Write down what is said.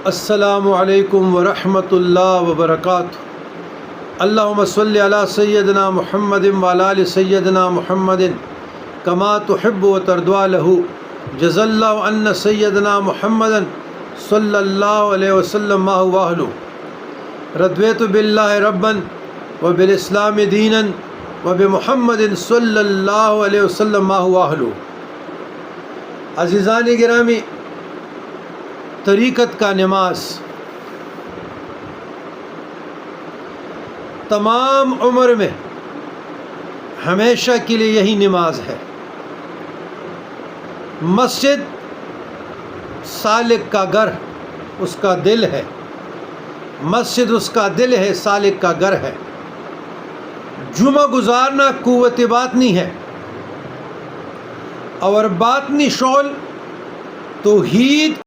السلام علیکم ورحمۃ اللہ وبرکاتہ۔ اللہم صلی علی سیدنا محمد وعلی آل سیدنا محمد کما تحب و ترضی لہ جزا اللہ عنا سیدنا محمد صلی اللہ علیہ وسلم ما هو اہلہ۔ رضیت باللہ ربا وبالاسلام دینا وبمحمد صلی اللہ علیہ وسلم ما هو اہلہ۔ عزیزان گرامی، طریقت کا نماز تمام عمر میں ہمیشہ کے لیے یہی نماز ہے۔ مسجد سالک کا گھر، اس کا دل ہے۔ مسجد اس کا دل ہے، سالک کا گھر ہے۔ جمعہ گزارنا قوت باطنی ہے، اور باطنی شعل توحید